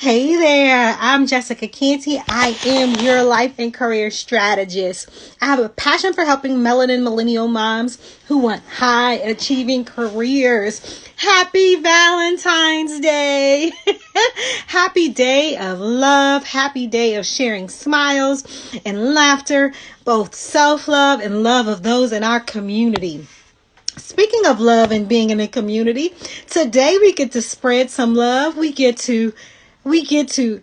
Hey there, I'm Jessica Canty. I am your life and career strategist. I have a passion for helping melanin millennial moms who want high achieving careers. Happy Valentine's Day. Happy day of love. Happy day of sharing smiles and laughter, both self-love and love of those in our community. Speaking of love and being in a community, today we get to spread some love. We get to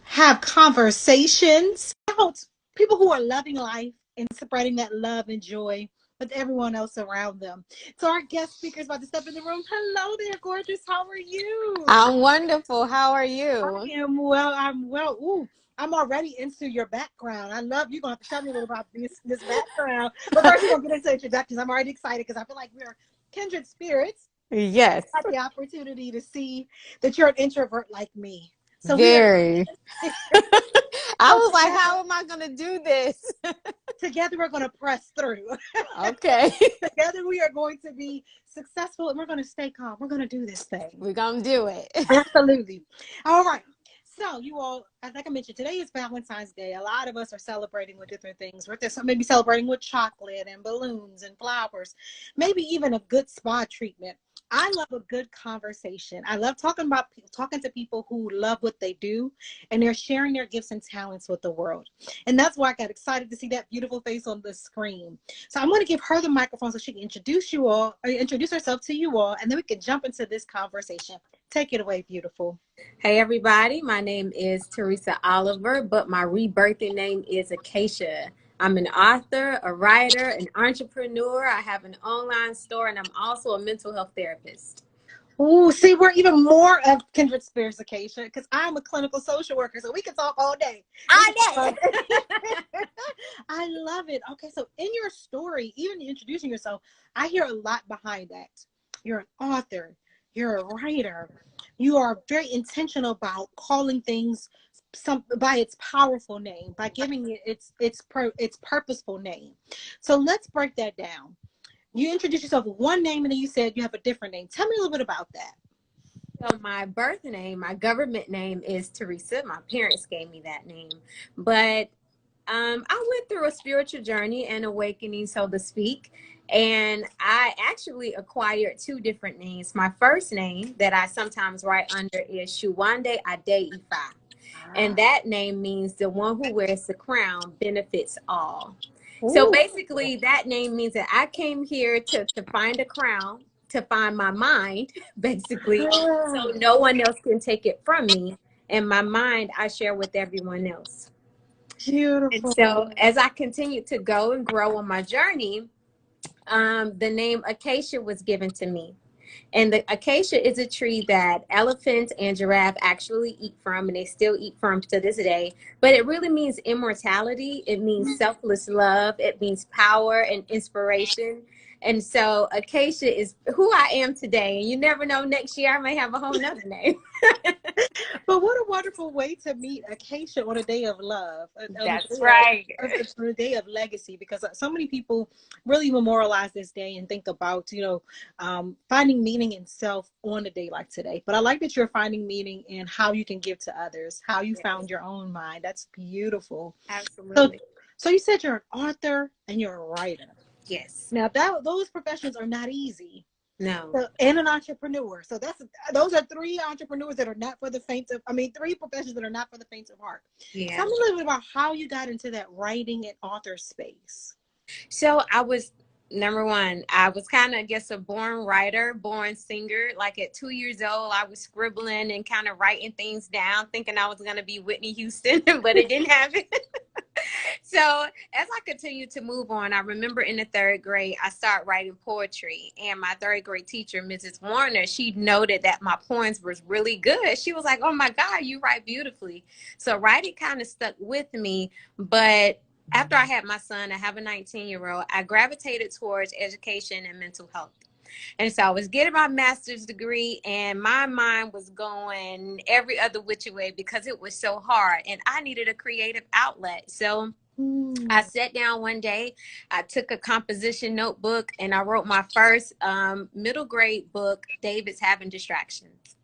have conversations about people who are loving life and spreading that love and joy with everyone else around them. So our guest speaker is about to step in the room. Hello there, gorgeous. How are you? I'm wonderful. How are I you? am well. I'm well. Ooh, I'm already into your background. I love you. Gonna have to tell me a little about this background. But first, we're gonna get into introductions. I'm already excited because I feel like we're kindred spirits. Yes, Had the opportunity to see that you're an introvert like me. So we are very. I so was like, together, how am I going to do this? together we're going to press through. Okay, Together we are going to be successful and we're going to stay calm. We're going to do this thing. we're going to do it. Absolutely. All right. So you all, like I mentioned, today is Valentine's Day. A lot of us are celebrating with different things. We're just maybe celebrating with chocolate and balloons and flowers, maybe even a good spa treatment. I love a good conversation. I love talking to people who love what they do and they're sharing their gifts and talents with the world. And that's why I got excited to see that beautiful face on the screen. So I'm going to give her the microphone so she can introduce herself to you all, and then we can jump into this conversation. Take it away, beautiful. Hey, everybody. My name is Teresa Oliver, but my rebirthing name is Acacia. I'm an author, a writer, an entrepreneur. I have an online store, and I'm also a mental health therapist. Ooh, see, we're even more of kindred spirits, Acacia, because I'm a clinical social worker, so we can talk all day. I I love it. Okay, so in your story, even introducing yourself, I hear a lot behind that. You're an author, you're a writer, you are very intentional about calling things by its powerful name, by giving it its purposeful name. So let's break that down. You introduced yourself with one name and then you said you have a different name. Tell me a little bit about that. So my birth name, my government name is Teresa. My parents gave me that name, but I went through a spiritual journey and awakening, so to speak, and I actually acquired two different names. My first name that I sometimes write under is Shuwande Ade Ifa, and that name means the one who wears the crown benefits all. So Ooh. basically, that name means that I came here to find a crown, to find my mind, basically, so no one else can take it from me. And my mind, I share with everyone else. And Beautiful. so as I continued to go and grow on my journey, the name Acacia was given to me. And the acacia is a tree that elephants and giraffe actually eat from, and they still eat from to this day. But it really means immortality. It means selfless love. It means power and inspiration. And so acacia is who I am today. And you never know, next year I may have a whole nother name. But what a wonderful way to meet Acacia on a day of love, That's right. on a day of legacy, because so many people really memorialize this day and think about, finding meaning in self on a day like today. But I like that you're finding meaning in how you can give to others, how you Yes, found your own mind. That's beautiful. So, absolutely. so you said you're an author and you're a writer. Yes. Now those professions are not easy. No. So, and an entrepreneur. So those are three entrepreneurs that are not for the faint of. I mean, three professions that are not for the faint of heart. Yeah. Tell me a little bit about how you got into that writing and author space. So I was number one, I was kind of, I guess, a born writer, born singer. Like at 2 years old, I was scribbling and kind of writing things down, thinking I was going to be Whitney Houston, but it didn't happen. So as I continued to move on, I remember in the third grade, I started writing poetry. And my third grade teacher, Mrs. Warner, she noted that my poems was really good. She was like, oh my God, you write beautifully. So writing kind of stuck with me. But after I had my son, I have a 19-year-old, I gravitated towards education and mental health. And so I was getting my master's degree and my mind was going every other which way because it was so hard and I needed a creative outlet. So I sat down one day, I took a composition notebook and I wrote my first middle grade book, David's Having Distractions.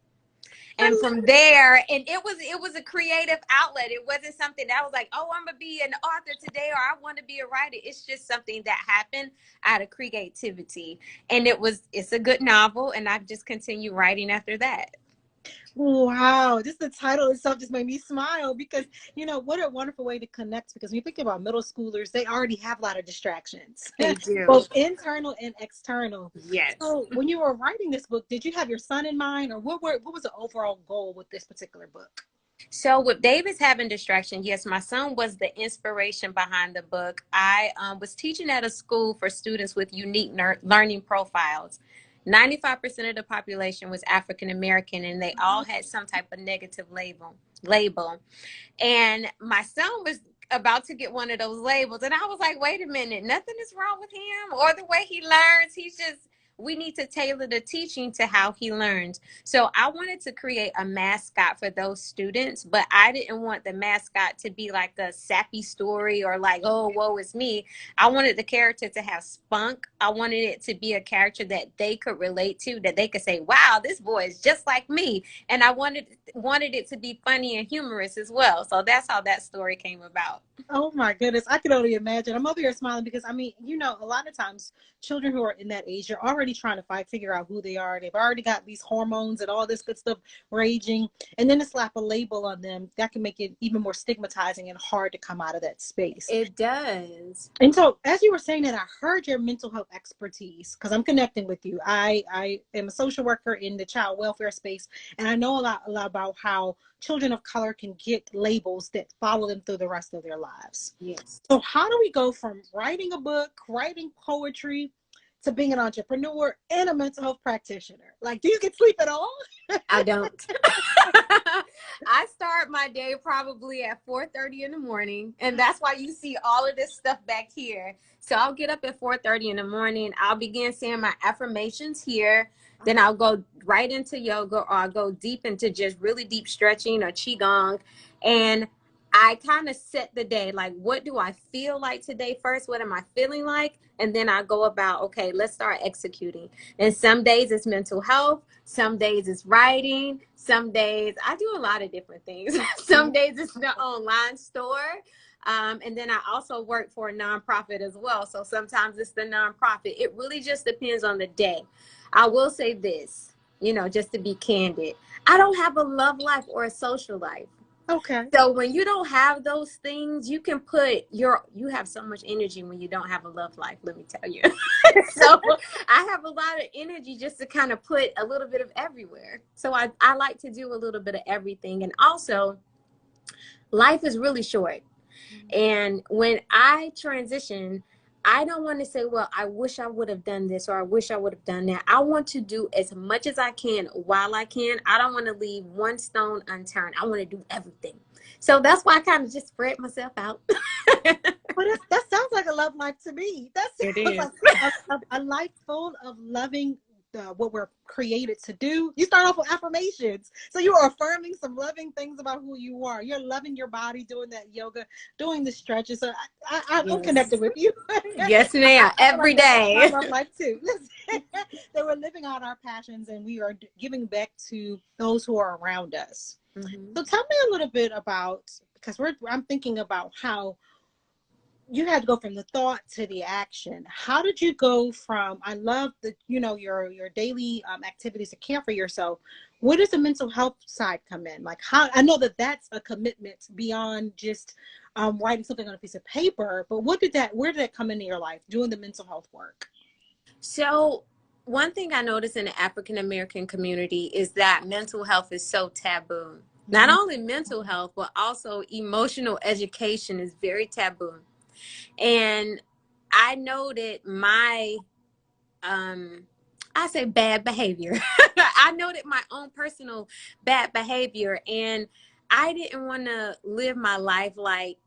And from there, and it was a creative outlet. It wasn't something that I was like, oh, I'm gonna be an author today, or I want to be a writer. It's just something that happened out of creativity. And it's a good novel, and I've just continued writing after that. Wow, just the title itself just made me smile because, what a wonderful way to connect. Because when you think about middle schoolers, they already have a lot of distractions, They do. both internal and external. Yes. So when you were writing this book, did you have your son in mind, or what was the overall goal with this particular book? So with Davis having distraction, yes, my son was the inspiration behind the book. I was teaching at a school for students with unique learning profiles. 95% of the population was African American, and they all had some type of negative label. And my son was about to get one of those labels. And I was like, wait a minute, nothing is wrong with him or the way he learns. We need to tailor the teaching to how he learns. So I wanted to create a mascot for those students, but I didn't want the mascot to be like a sappy story or like, oh, woe is me. I wanted the character to have spunk. I wanted it to be a character that they could relate to, that they could say, wow, this boy is just like me. And I wanted it to be funny and humorous as well. So that's how that story came about. Oh my goodness, I can only imagine. I'm over here smiling because a lot of times children who are in that age are already trying to figure out who they are. They've already got these hormones and all this good stuff raging, and then to slap a label on them, that can make it even more stigmatizing and hard to come out of that space. It does. And so, as you were saying that, I heard your mental health expertise because I'm connecting with you. I am a social worker in the child welfare space, and I know a lot about how children of color can get labels that follow them through the rest of their lives. Yes. So, how do we go from writing a book, writing poetry, to being an entrepreneur and a mental health practitioner? Like, do you get sleep at all? I don't. I start my day probably at 4:30 in the morning, and that's why you see all of this stuff back here. So I'll get up at 4:30 in the morning. I'll begin saying my affirmations here. Then I'll go right into yoga, or I'll go deep into just really deep stretching or qigong. And I kind of set the day, like, what do I feel like today first? What am I feeling like? And then I go about, okay, let's start executing. And some days it's mental health. Some days it's writing. Some days I do a lot of different things. Some days it's the online store. And then I also work for a nonprofit as well. So sometimes it's the nonprofit. It really just depends on the day. I will say this, just to be candid, I don't have a love life or a social life. Okay. So when you don't have those things, you can you have so much energy when you don't have a love life, let me tell you. So I have a lot of energy just to kind of put a little bit of everywhere. So I like to do a little bit of everything. And also, life is really short. And when I transition, I don't want to say, well, I wish I would have done this or I wish I would have done that. I want to do as much as I can while I can. I don't want to leave one stone unturned. I want to do everything. So that's why I kind of just spread myself out. Well, that sounds like a love life to me. That It sounds is. like a life full of loving what we're created to do. You start off with affirmations. So you are affirming some loving things about who you are. You're loving your body, doing that yoga, doing the stretches. So I'm connected with you. Yes, ma'am. Every day. I love life too. So we're living out our passions and we are giving back to those who are around us. Mm-hmm. So tell me a little bit about, because I'm thinking about how you had to go from the thought to the action. How did you go from, I love the, your daily activities to care for yourself. Where does the mental health side come in? Like, how, I know that that's a commitment beyond just writing something on a piece of paper, but where did that come into your life, doing the mental health work? So one thing I noticed in the African American community is that mental health is so taboo. Not only mental health, but also emotional education is very taboo. And I noted my, I say bad behavior. I noted my own personal bad behavior. And I didn't want to live my life like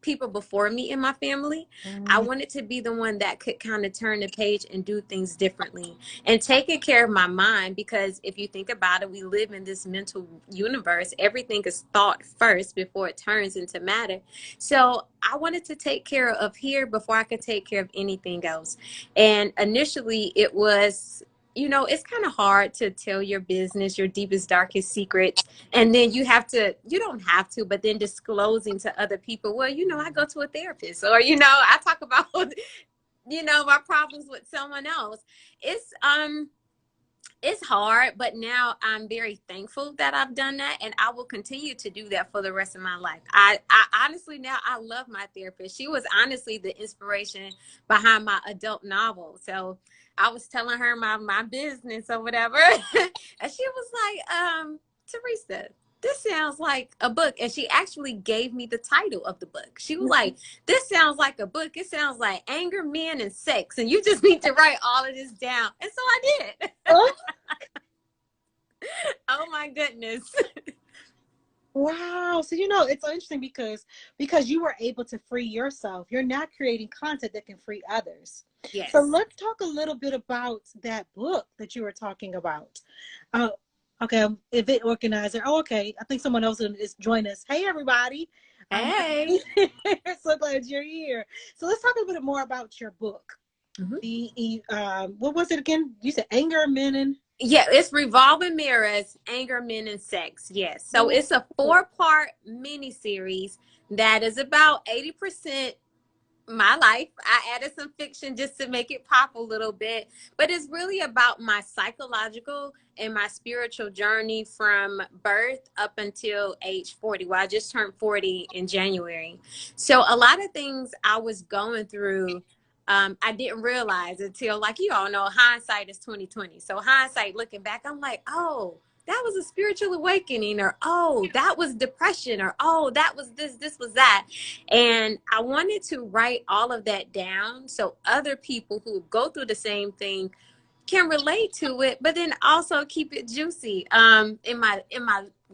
people before me in my family. I wanted to be the one that could kind of turn the page and do things differently and taking care of my mind, because if you think about it, we live in this mental universe. Everything is thought first before it turns into matter. So I wanted to take care of here before I could take care of anything else. And initially it was, you know, it's kind of hard to tell your business, your deepest, darkest secrets. And then you have to, you don't have to, but then disclosing to other people, well, you know, I go to a therapist, or, you know, I talk about, you know, my problems with someone else. It's, it's hard, but now I'm very thankful that I've done that, and I will continue to do that for the rest of my life. I honestly, now I love my therapist. She was honestly the inspiration behind my adult novel. So I was telling her my business or whatever, and she was like, Teresa, this sounds like a book. And she actually gave me the title of the book. She was like, this sounds like a book. It sounds like anger, men, and sex. And you just need to write all of this down. And so I did. Oh, Oh my goodness. wow. So, you know, it's so interesting because you were able to free yourself. You're now creating content that can free others. So Yes. let's talk a little bit about that book that you were talking about. Uh, okay, event organizer. Oh, okay. I think someone else is joining us. Hey, everybody. Hey. So glad you're here. So let's talk a little bit more about your book. Mhm. What was it again? You said anger, men, and Yeah, it's Revolving Mirrors, Anger, Men, and Sex. Yes. So it's a 4-part mini series that is about 80% my life. I added some fiction just to make it pop a little bit, but it's really about my psychological and my spiritual journey from birth up until age 40. Well, I just turned 40 in January. So a lot of things I was going through, I didn't realize until, like, you all know, hindsight is 2020. So hindsight, looking back, I'm like, oh, that was a spiritual awakening, or oh, that was depression, or oh, that was this was that. And I wanted to write all of that down so other people who go through the same thing can relate to it, but then also keep it juicy. In my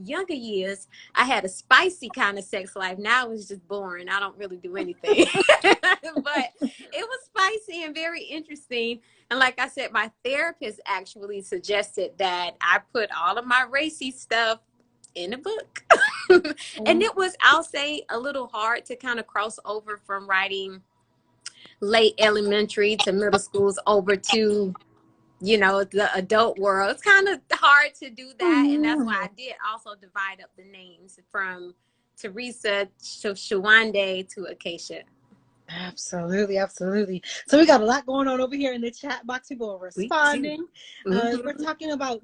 younger years, I had a spicy kind of sex life. Now it's just boring. I don't really do anything. But it was spicy and very interesting. And like I said, my therapist actually suggested that I put all of my racy stuff in a book. And it was, I'll say, a little hard to kind of cross over from writing late elementary to middle schools over to, you know, the adult world. It's kind of hard to do that. And that's why I did also divide up the names from Teresa to Shawande to Acacia. Absolutely, absolutely. So we got a lot going on over here in the chat box. People are We do. responding. Mm-hmm. We're talking about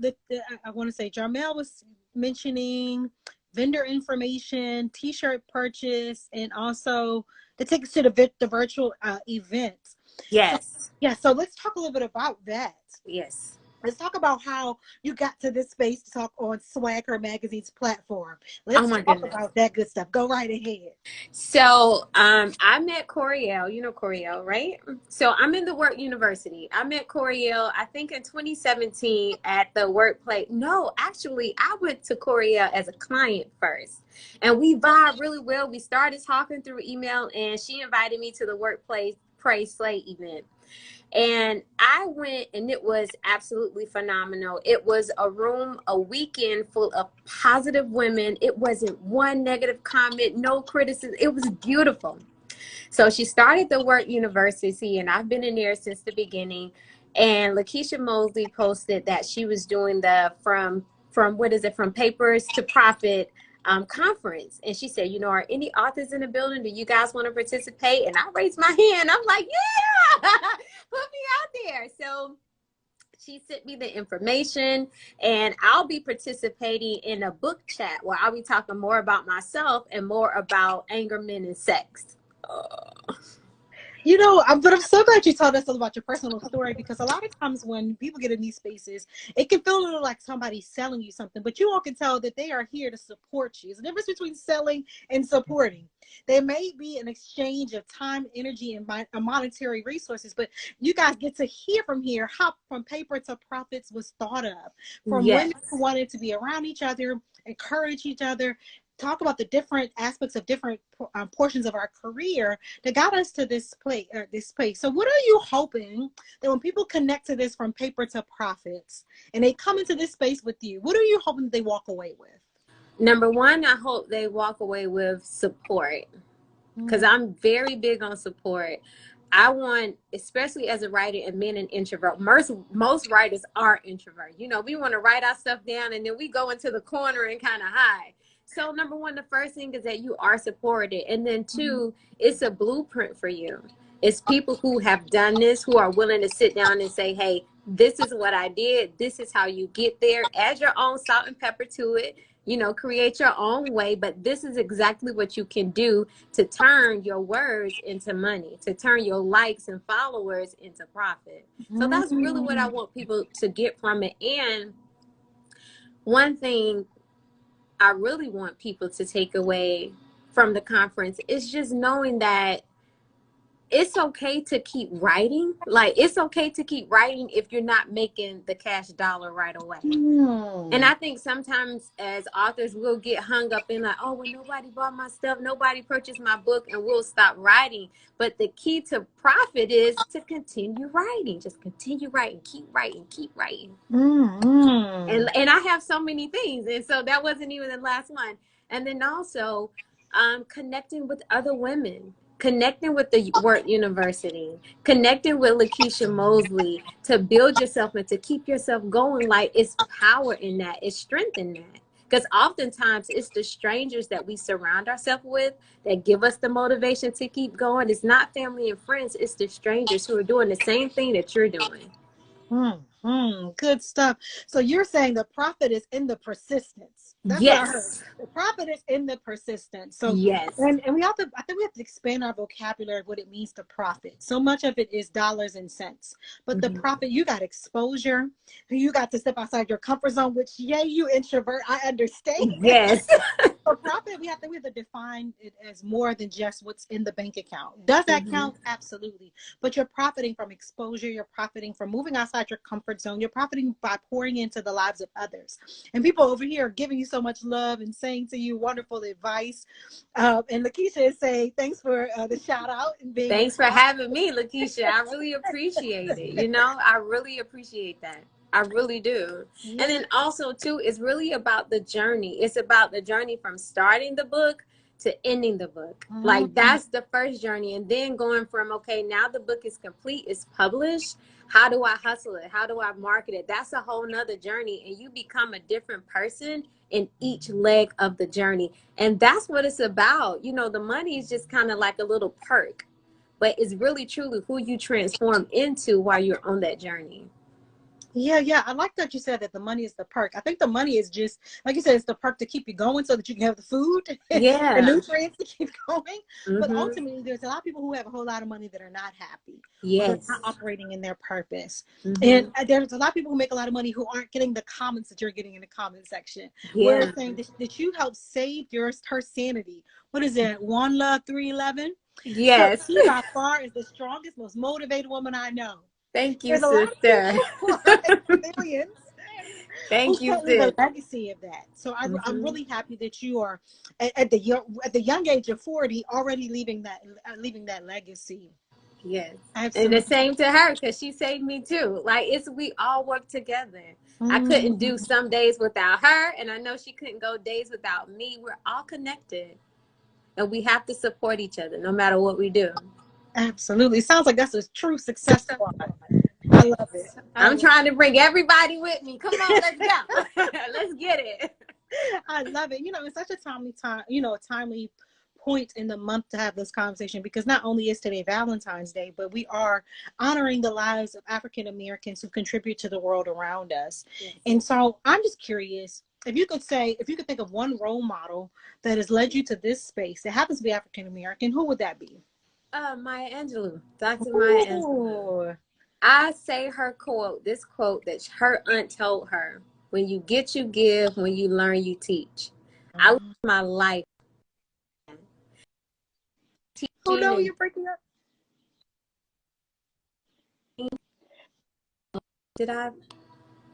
I want to say Jarmel was mentioning vendor information, T-shirt purchase, and also the tickets to the virtual event. So Yes. yeah, so let's talk a little bit about that. Yes. Let's talk about how you got to this space to talk on Swagger Magazine's platform. Oh Let's my talk goodness. about that good stuff. Go right ahead. So I met Coriel, you know Coriel, right? So I'm in the Work University. I met Coriel, I think in 2017 at the workplace. No, actually, I went to Coriel as a client first. And we vibed really well. We started talking through email, and she invited me to the workplace Pray Slay event. And I went, and it was absolutely phenomenal. It was a room, a weekend full of positive women. It wasn't one negative comment, no criticism. It was beautiful. So she started the Work University, and I've been in there since the beginning. And Lakeisha Mosley posted that she was doing the from what is it, from papers to profit conference. And she said, you know, are any authors in the building? Do you guys want to participate? And I raised my hand. I'm like, yeah, put me out there. So she sent me the information, and I'll be participating in a book chat where I'll be talking more about myself and more about anger, men, and sex. You know, but I'm so glad you told us about your personal story, because a lot of times when people get in these spaces, it can feel a little like somebody's selling you something, but you all can tell that they are here to support you. There's a difference between selling and supporting. There may be an exchange of time, energy, and monetary resources, but you guys get to hear from here how From Paper to Profits was thought of, from Yes. women who wanted to be around each other, encourage each other, talk about the different aspects of different portions of our career that got us to this place. So what are you hoping that when people connect to this From Paper to Profits and they come into this space with you, what are you hoping they walk away with? Number one, I hope they walk away with support, because I'm very big on support. I want, especially as a writer and being an introvert, most writers are introverts. You know, we want to write our stuff down and then we go into the corner and kind of hide. So number one, the first thing is that you are supported. And then two, it's a blueprint for you. It's people who have done this, who are willing to sit down and say, hey, this is what I did. This is how you get there. Add your own salt and pepper to it. You know, create your own way, but this is exactly what you can do to turn your words into money, to turn your likes and followers into profit. So that's really what I want people to get from it. And one thing I really want people to take away from the conference is just knowing that it's okay to keep writing. Like, it's okay to keep writing if you're not making the cash dollar right away. And I think sometimes as authors, we'll get hung up in like, oh, well, nobody bought my stuff, nobody purchased my book, and we'll stop writing. But the key to profit is to continue writing. Just continue writing, keep writing, keep writing. And I have so many things. And so that wasn't even the last one. And then also connecting with other women. Connecting with the Work University, connecting with Lakeisha Mosley to build yourself and to keep yourself going. Like, it's power in that, it's strength in that. Because oftentimes it's the strangers that we surround ourselves with that give us the motivation to keep going. It's not family and friends, it's the strangers who are doing the same thing that you're doing. Good stuff. So you're saying the profit is in the persistence. That's yes. What I heard. The profit is in the persistence. So yes. And we have to, I think we have to expand our vocabulary of what it means to profit. So much of it is dollars and cents. But the profit, you got exposure. You got to step outside your comfort zone, which, yay, you introvert, I understand. Yes. For profit, we have to define it as more than just what's in the bank account. Does that count? Absolutely. But you're profiting from exposure. You're profiting from moving outside your comfort zone. You're profiting by pouring into the lives of others. And people over here are giving you so much love and saying to you wonderful advice. And Lakeisha is saying, thanks for the shout out. And being thanks for having me, Lakeisha. I really appreciate it. You know, I really appreciate that. I really do. Yeah. And then also, too, it's really about the journey. It's about the journey from starting the book to ending the book. Like, that's the first journey. And then going from, okay, now the book is complete, it's published. How do I hustle it? How do I market it? That's a whole nother journey. And you become a different person in each leg of the journey. And that's what it's about. You know, the money is just kind of like a little perk, but it's really truly who you transform into while you're on that journey. Yeah. I like that you said that the money is the perk. I think the money is just, like you said, it's the perk to keep you going so that you can have the food and nutrients to keep going. But ultimately, there's a lot of people who have a whole lot of money that are not happy. Yes. They're not operating in their purpose. And there's a lot of people who make a lot of money who aren't getting the comments that you're getting in the comment section. Yeah. Where it's saying that you help save her sanity. What is it? One Love 311? Yes. So she by far is the strongest, most motivated woman I know. Thank you, sister. Thank you, sis. The legacy of that. So I'm really happy that you are at the young age of 40 already leaving that legacy. Yes. Absolutely. And the same to her, because she saved me too. Like, we all work together. I couldn't do some days without her, and I know she couldn't go days without me. We're all connected, and we have to support each other no matter what we do. Absolutely. Sounds like that's a true success squad. I love it. I'm trying to bring everybody with me. Come on, let's go. Let's get it. I love it. You know, it's such a timely time, a timely point in the month to have this conversation, because not only is today Valentine's Day, but we are honoring the lives of African Americans who contribute to the world around us. Yes. And so I'm just curious, if you could think of one role model that has led you to this space that happens to be African American, who would that be? Maya Angelou, Dr. Maya Angelou. I say this quote that her aunt told her: when you get, you give, when you learn, you teach. I live my life teaching. Oh no, you're breaking up.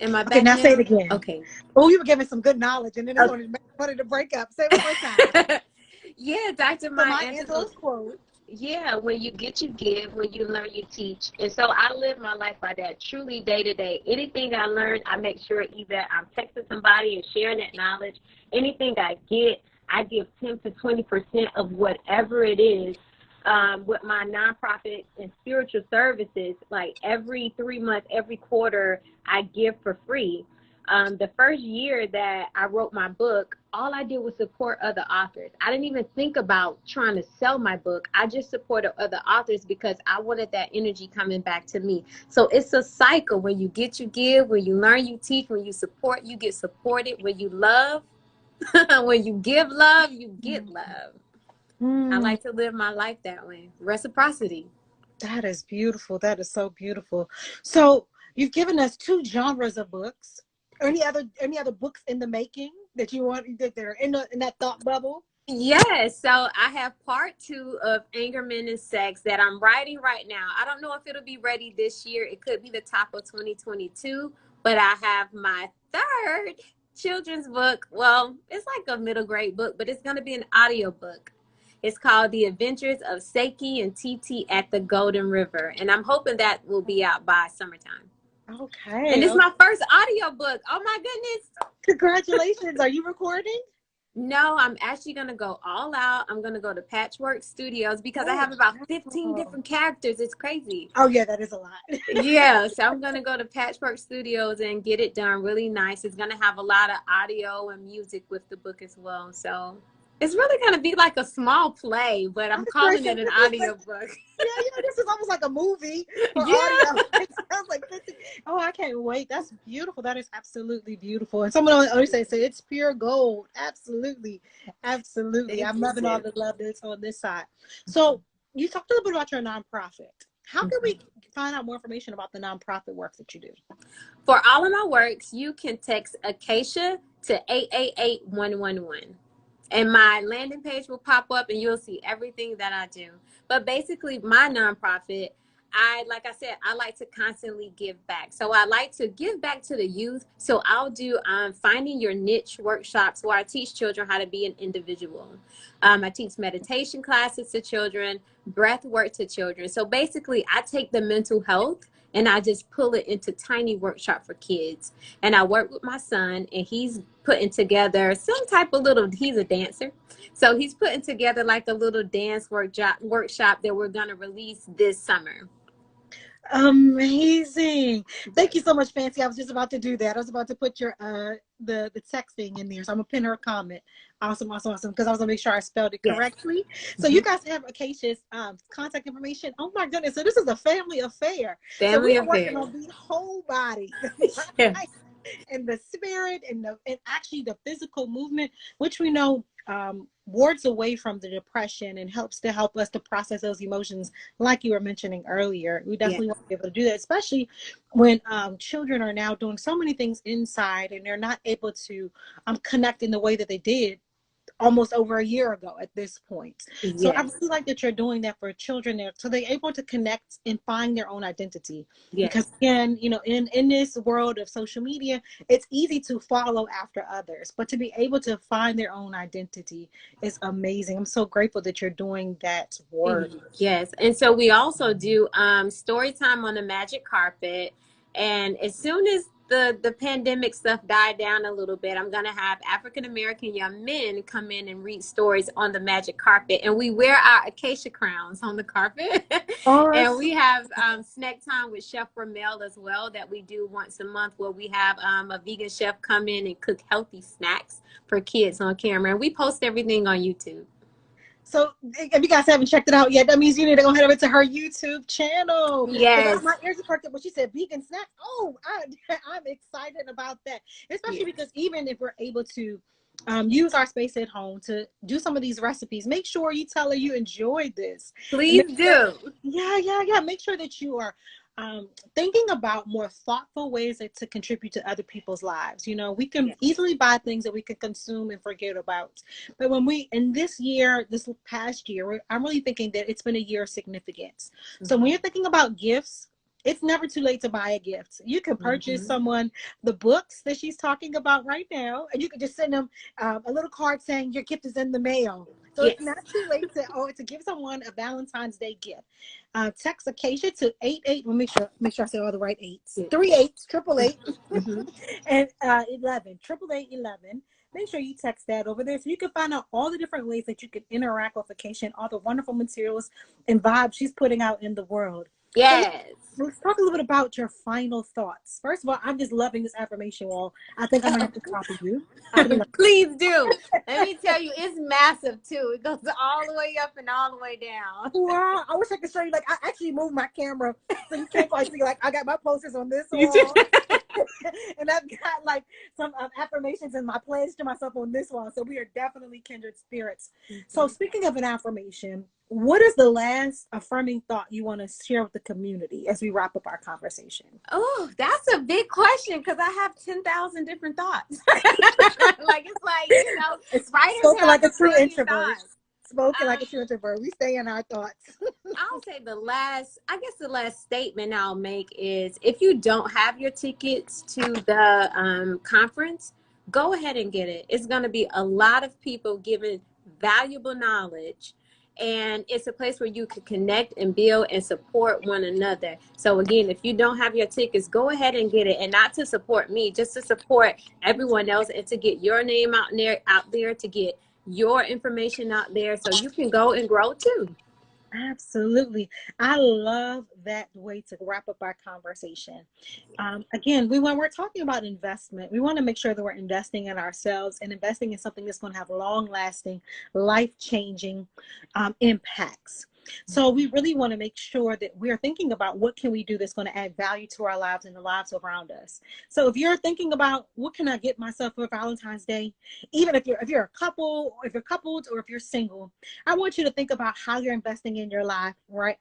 Am I back? Okay, now say it again. Okay. Oh, you were giving some good knowledge, and then I wanted to break up. Say it one more time. Yeah, Dr. Maya Angelou's quote. Yeah, when you get, you give, when you learn, you teach. And so I live my life by that, truly day to day. Anything I learn, I make sure either I'm texting somebody and sharing that knowledge. Anything I get, I give 10 to 20% of whatever it is with my nonprofit and spiritual services, like every 3 months, every quarter, I give for free. The first year that I wrote my book, all I did was support other authors. I didn't even think about trying to sell my book. I just supported other authors because I wanted that energy coming back to me. So it's a cycle. When you get, you give. When you learn, you teach. When you support, you get supported. When you love, when you give love, you get love. I like to live my life that way. Reciprocity. That is beautiful. That is so beautiful. So you've given us 2 genres of books. Any other books in the making that you want that they're in that thought bubble? Yes, so I have part 2 of Anger, Men, and Sex that I'm writing right now. I don't know if it'll be ready this year. It could be the top of 2022, but I have my 3rd children's book. Well, it's like a middle grade book, but it's going to be an audio book. It's called The Adventures of Seiki and TT at the Golden River, and I'm hoping that will be out by summertime. Okay. And it's my first audio book. Oh my goodness. Congratulations. Are you recording? No, I'm actually going to go all out. I'm going to go to Patchwork Studios because I have about 15 different characters. It's crazy. Oh, yeah, that is a lot. Yeah, so I'm going to go to Patchwork Studios and get it done really nice. It's going to have a lot of audio and music with the book as well. So it's really going to be like a small play, but I'm calling it an audio book. Yeah, this is almost like a movie for Yeah. audio. It sounds like 50. Oh, I can't wait. That's beautiful. That is absolutely beautiful. And someone always say it's pure gold. Absolutely. Absolutely. I'm loving all the love that's on this side. So you talked a little bit about your nonprofit. How can we find out more information about the nonprofit work that you do? For all of my works, you can text Acacia to 888-111. And my landing page will pop up and you'll see everything that I do. But basically, my nonprofit, like I said, I like to constantly give back. So I like to give back to the youth. So I'll do finding your niche workshops where I teach children how to be an individual. I teach meditation classes to children, breath work to children. So basically, I take the mental health and I just pull it into tiny workshop for kids. And I work with my son, and he's putting together some type of he's a dancer. So he's putting together like a little dance workshop that we're going to release this summer. Amazing. Thank you so much, Fancy. I was just about to do that. I was about to put your the texting in there. So I'm gonna pin her a comment. Awesome. Because I was gonna make sure I spelled it correctly. Yes. So you guys have Acacia's contact information. Oh my goodness. So this is a family affair. So we are working on the whole body. Yes. And the spirit and actually the physical movement, which we know wards away from the depression and help us to process those emotions like you were mentioning earlier. We definitely want to be able to do that, especially when children are now doing so many things inside and they're not able to connect in the way that they did almost over a year ago at this point. Yes. So I really like that you're doing that for children there, so they're able to connect and find their own identity. Yes. Because again, in this world of social media, it's easy to follow after others, but to be able to find their own identity is amazing. I'm so grateful that you're doing that work. Yes. And so we also do story time on the magic carpet. And as soon as the pandemic stuff died down a little bit, I'm going to have African-American young men come in and read stories on the magic carpet. And we wear our acacia crowns on the carpet. And we have snack time with Chef Ramel as well that we do once a month, where we have a vegan chef come in and cook healthy snacks for kids on camera. And we post everything on YouTube. So if you guys haven't checked it out yet, that means you need to go head over to her YouTube channel. Yes. My ears are perked up when she said vegan snacks. Oh, I'm excited about that. Especially because even if we're able to use our space at home to do some of these recipes, make sure you tell her you enjoyed this. Please do. Yeah. Make sure that you are thinking about more thoughtful ways to contribute to other people's lives. We can easily buy things that we can consume and forget about. But in this past year, I'm really thinking that it's been a year of significance. Mm-hmm. So when you're thinking about gifts, it's never too late to buy a gift. You can purchase someone the books that she's talking about right now, and you can just send them a little card saying your gift is in the mail. So it's not too late to give someone a Valentine's Day gift. Text Acacia to 88. We'll make sure I say all the right 8s. 38 888 and 11 888 11. make sure you text that over there so you can find out all the different ways that you can interact with Vacation, all the wonderful materials and vibes she's putting out in the world. So Yes. let's talk a little bit about your final thoughts. First of all, I'm just loving this affirmation wall. I think I'm gonna have to copy you. Please do. Let me tell you, it's massive too. It goes all the way up and all the way down. Wow, I wish I could show you. Like, I actually moved my camera so you can't quite see. Like, I got my posters on this wall, and I've got like some affirmations and my pledge to myself on this wall. So we are definitely kindred spirits. So speaking of an affirmation, what is the last affirming thought you want to share with the community as we wrap up our conversation? Oh, that's a big question because I have 10,000 different thoughts. Like, it's like, you know, It's writers spoken have like a true 1,000,000,000 introvert. thoughts. Spoken like a true introvert. We stay in our thoughts. I'll say the last statement I'll make is if you don't have your tickets to the conference, go ahead and get it. It's going to be a lot of people giving valuable knowledge, and it's a place where you can connect and build and support one another. So again, if you don't have your tickets, go ahead and get it, and not to support me, just to support everyone else and to get your name out there, to get your information out there so you can go and grow too. Absolutely. I love that way to wrap up our conversation. Again, when we're talking about investment, we want to make sure that we're investing in ourselves and investing in something that's going to have long lasting, life changing impacts. So we really want to make sure that we're thinking about what can we do that's going to add value to our lives and the lives around us. So if you're thinking about what can I get myself for Valentine's Day, even if you're a couple, or if you're coupled, or if you're single, I want you to think about how you're investing in your life right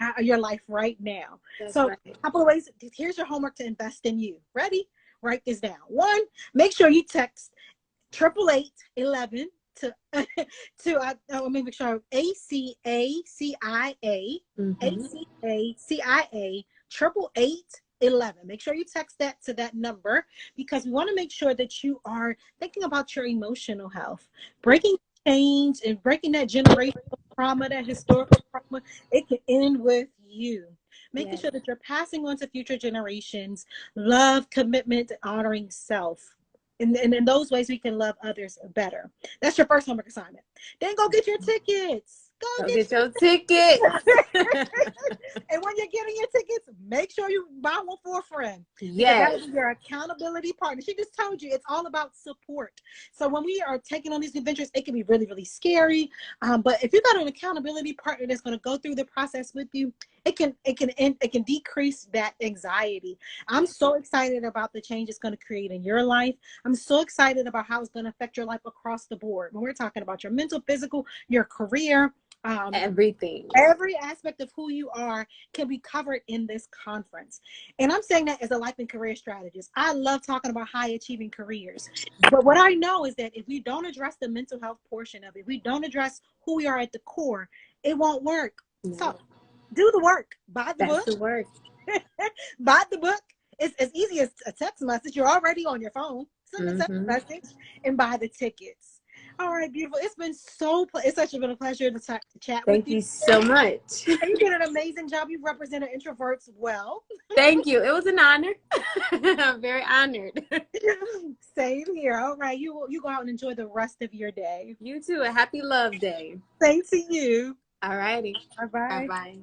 now. That's So right. a couple of ways. Here's your homework to invest in you. Ready? Write this down. One, make sure you text 888-11 to let me make sure ACACIA ACACIA 888-11. Make sure you text that to that number because we want to make sure that you are thinking about your emotional health, breaking change and breaking that generational trauma, that historical trauma. It can end with you. Making sure that you're passing on to future generations love, commitment, honoring self. And in those ways, we can love others better. That's your first homework assignment. Then go get your tickets. Go get your tickets. And when you're getting your tickets, make sure you buy one for a friend. Yes. That is your accountability partner. She just told you it's all about support. So when we are taking on these adventures, it can be really, really scary. But if you got an accountability partner that's going to go through the process with you, it can decrease that anxiety. I'm so excited about the change it's going to create in your life. I'm so excited about how it's going to affect your life across the board. When we're talking about your mental, physical, your career, everything. Every aspect of who you are can be covered in this conference. And I'm saying that as a life and career strategist. I love talking about high achieving careers. But what I know is that if we don't address the mental health portion of it, if we don't address who we are at the core, it won't work. No. So do the work. Buy the book. That's the work. Buy the book. It's as easy as a text message. You're already on your phone. Send a text message and buy the tickets. All right, beautiful. It's been it's actually been a pleasure to chat with you. Thank you so much. And you did an amazing job. You represented introverts well. Thank you. It was an honor. I'm very honored. Same here. All right. You go out and enjoy the rest of your day. You too. A happy love day. Same to you. All righty. Bye-bye. Bye-bye.